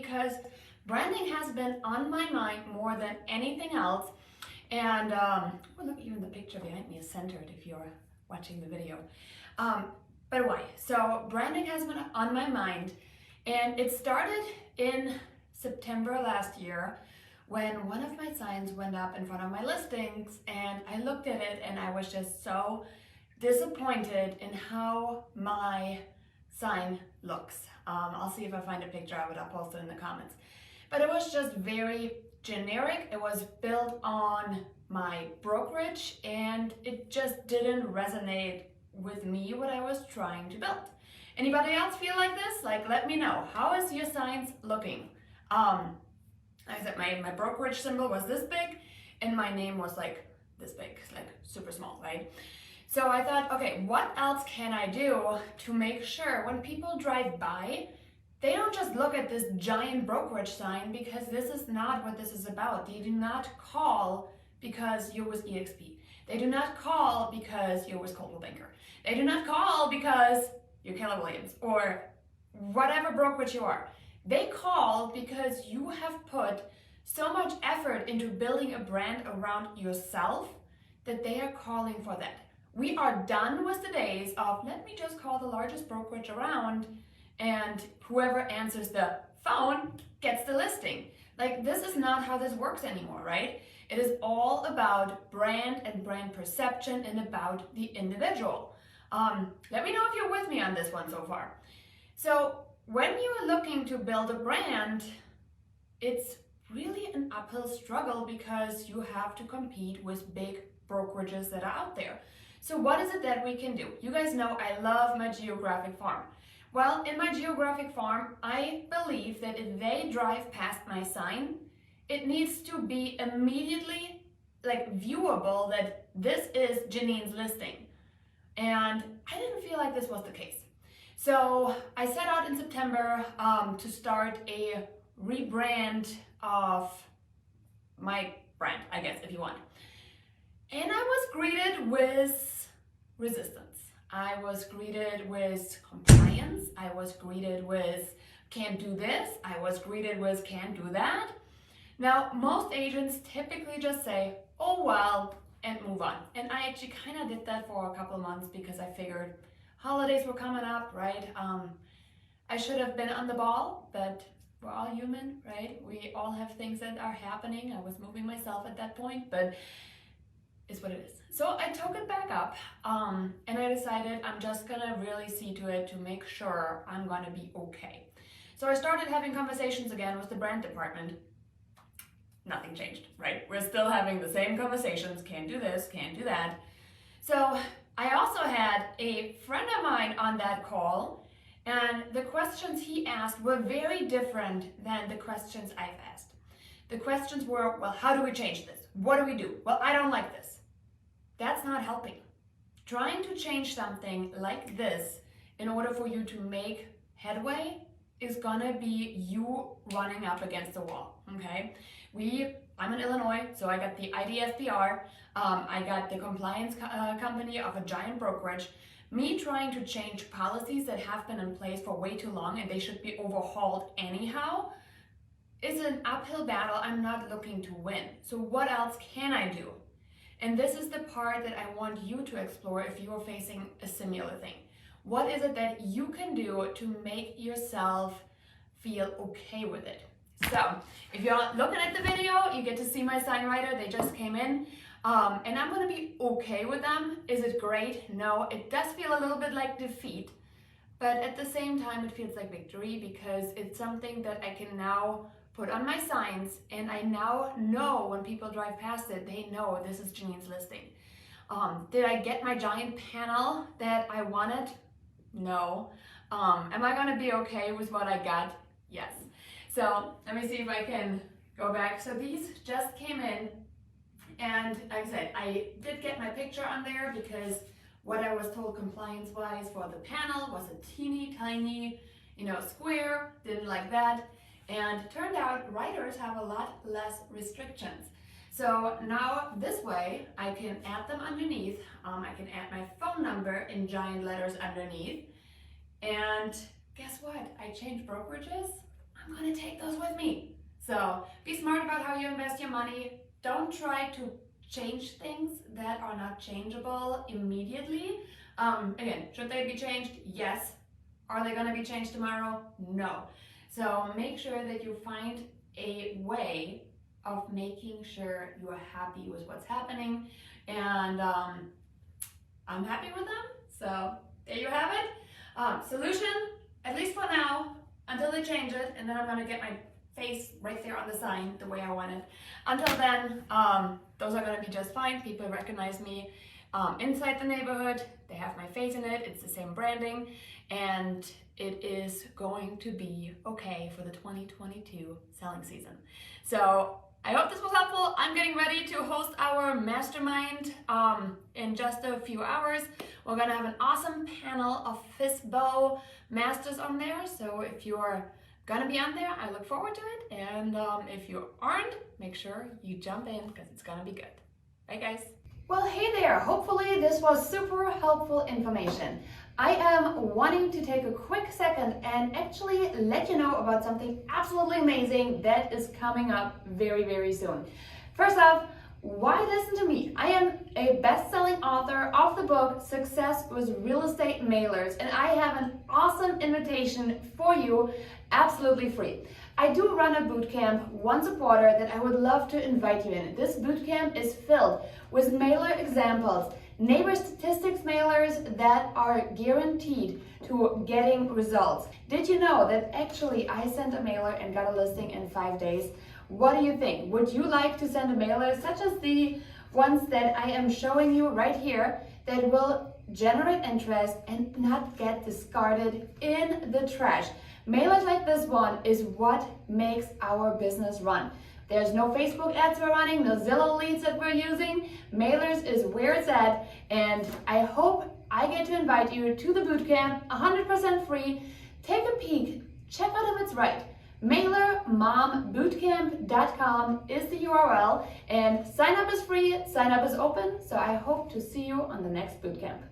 because branding has been on my mind more than anything else. And well, look, even the picture behind me is centered if you're watching the video. But why? So branding has been on my mind, and it started in September last year when one of my signs went up in front of my listings, and I looked at it and I was just so disappointed in how my sign looks. I'll see if I find a picture of it. I'll post it in the comments. But it was just very generic. It was built on my brokerage, and it just didn't resonate with me what I was trying to build. Anybody else feel like this? Like, let me know. How is your signs looking? Like I said, my brokerage symbol was this big, and my name was like this big, like super small, right? So I thought, okay, what else can I do to make sure when people drive by, they don't just look at this giant brokerage sign, because this is not what this is about. They do not call because you're with eXp. They do not call because you're with Coldwell Banker. They do not call because you're Keller Williams or whatever brokerage you are. They call because you have put so much effort into building a brand around yourself that they are calling for that. We are done with the days of, let me just call the largest brokerage around and whoever answers the phone gets the listing. Like, this is not how this works anymore, right? It is all about brand and brand perception and about the individual. Let me know if you're with me on this one so far. So when you're looking to build a brand, it's really an uphill struggle because you have to compete with big brokerages that are out there. So what is it that we can do? You guys know I love my Geographic farm. Well, in my Geographic farm, I believe that if they drive past my sign, it needs to be immediately like viewable that this is Janine's listing. And I didn't feel like this was the case. So I set out in September to start a rebrand of my brand, I guess, if you want. And I was greeted with resistance. I was greeted with compliance. I was greeted with can't do this. I was greeted with can't do that. Now, most agents typically just say, oh well, and move on. And I actually kind of did that for a couple of months because I figured holidays were coming up, right? I should have been on the ball, but we're all human, right? We all have things that are happening. I was moving myself at that point, but it's what it is. So I took it back up, and I decided I'm just gonna really see to it to make sure I'm gonna be okay. So I started having conversations again with the brand department. Nothing changed, right? We're still having the same conversations. Can't do this, can't do that. So I also had a friend of mine on that call, and the questions he asked were very different than the questions I've asked. The questions were, well, how do we change this? What do we do? Well, I don't like this. That's not helping. Trying to change something like this in order for you to make headway is gonna be you running up against the wall, okay? I'm in Illinois, so I got the IDFPR, I got the compliance company of a giant brokerage. Me trying to change policies that have been in place for way too long and they should be overhauled anyhow is an uphill battle I'm not looking to win. So what else can I do? And this is the part that I want you to explore if you are facing a similar thing. What is it that you can do to make yourself feel okay with it? So if you're looking at the video, you get to see my sign writer. They just came in, and I'm gonna be okay with them. Is it great? No, it does feel a little bit like defeat, but at the same time, it feels like victory because it's something that I can now put on my signs, and I now know when people drive past it, they know this is Janine's listing. Did I get my giant panel that I wanted? No. Am I gonna be okay with what I got? Yes. So let me see if I can go back. So these just came in, and like I said, I did get my picture on there because what I was told compliance-wise for the panel was a teeny tiny, square, didn't like that. And turned out writers have a lot less restrictions. So now this way, I can add them underneath. I can add my phone number in giant letters underneath. And guess what? I changed brokerages. I'm gonna take those with me. So be smart about how you invest your money. Don't try to change things that are not changeable immediately. Again, should they be changed? Yes. Are they gonna be changed tomorrow? No. So make sure that you find a way of making sure you are happy with what's happening, and I'm happy with them. So there you have it. Solution, at least for now, until they change it, and then I'm gonna get my face right there on the sign the way I want it. Until then, those are gonna be just fine. People recognize me inside the neighborhood. They have my face in it. It's the same branding, and it is going to be okay for the 2022 selling season. So I hope this was helpful. I'm getting ready to host our mastermind in just a few hours. We're gonna have an awesome panel of FISBO masters on there. So if you're gonna be on there, I look forward to it. And if you aren't, make sure you jump in because it's gonna be good. Bye guys. Well, hey there. Hopefully this was super helpful information. I am wanting to take a quick second and actually let you know about something absolutely amazing that is coming up very, very soon. First off, why listen to me? I am a best-selling author of the book Success with Real Estate Mailers, and I have an awesome invitation for you, absolutely free. I do run a bootcamp once a quarter that I would love to invite you in. This bootcamp is filled with mailer examples, neighbor statistics mailers that are guaranteed to getting results. Did you know that actually I sent a mailer and got a listing in 5 days? What do you think? Would you like to send a mailer such as the ones that I am showing you right here that will generate interest and not get discarded in the trash? Mailers like this one is what makes our business run. There's no Facebook ads we're running, no Zillow leads that we're using. Mailers is where it's at, and I hope I get to invite you to the bootcamp, 100% free. Take a peek, check out if it's right. MailerMomBootcamp.com is the URL, and sign up is free, sign up is open, so I hope to see you on the next bootcamp.